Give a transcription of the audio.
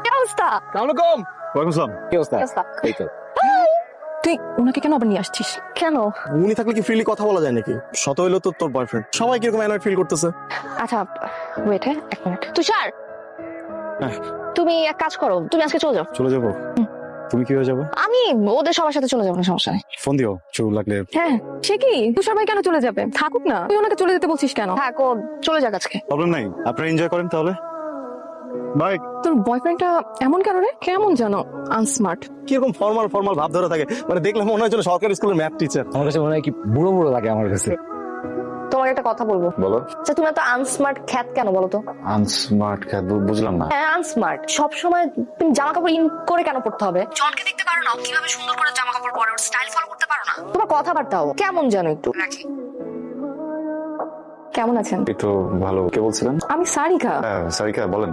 কি অবস্থা? আসসালামু আলাইকুম। ওয়ালাইকুম আসসালাম। কি অবস্থা? কি অবস্থা? এই তো। তুই ওনাকে কেন আবার নিয়ে আসছিস? কেন? উনি থাকলে কি ফ্রিলি কথা বলা যায় নাকি? শত হইলো তো তোর বয়ফ্রেন্ড, সবাই কিরকম অ্যানয়েড ফিল করতেছে। আচ্ছা ওয়েট, হ্যাঁ 1 মিনিট। তুষার, হ্যাঁ। তুমি এক কাজ করো, তুমি আজকে চলে যাও। চলে যাবো? তুমি কিভাবে যাবে? আমি ওদের সবার সাথে চলে যাবো, না সমস্যা নেই। ফোন দিও, চোখ লাগলে। হ্যাঁ। সে কি, তুষার ভাই কেন চলে যাবে? থাকুক না, তুই ওনাকে চলে যেতে বলছিস কেন? থাক, ও চলে যাক আজকে। প্রবলেম নাই, আপনারা এনজয় করেন তাহলে। বাই। তোর বয়ফ্রেন্ডটা এমন কেন রে? কেমন জানো আনস্মার্ট। কিরকম ফর্মাল ফর্মাল ভাব ধরে থাকে, মানে দেখলে মনে হয় যেন সরকারি স্কুলের ম্যাথ টিচার। আমার কাছে মনে হয় কি বুড়ো বুড়ো লাগে আমার কাছে। তোমাকে একটা কথা বলবো। বলো। আচ্ছা তুমি এত আনস্মার্ট খ্যাত কেন বলো তো? আনস্মার্ট বুঝলাম না। হ্যাঁ আনস্মার্ট, সব সময় তুমি জামা কাপড় ইন করে কেন পড়তে হবে? জনকে দেখতে পারো না কিভাবে সুন্দর করে জামা কাপড় পরে, ওর স্টাইল ফলো করতে পারো না? তোমার কথাবার্তাও কেমন জানো একটু। রাখি। কেমন আছেন? একটু ভালো। কে বলছিলেন? আমি সারিকা। হ্যাঁ সারিকা বলেন।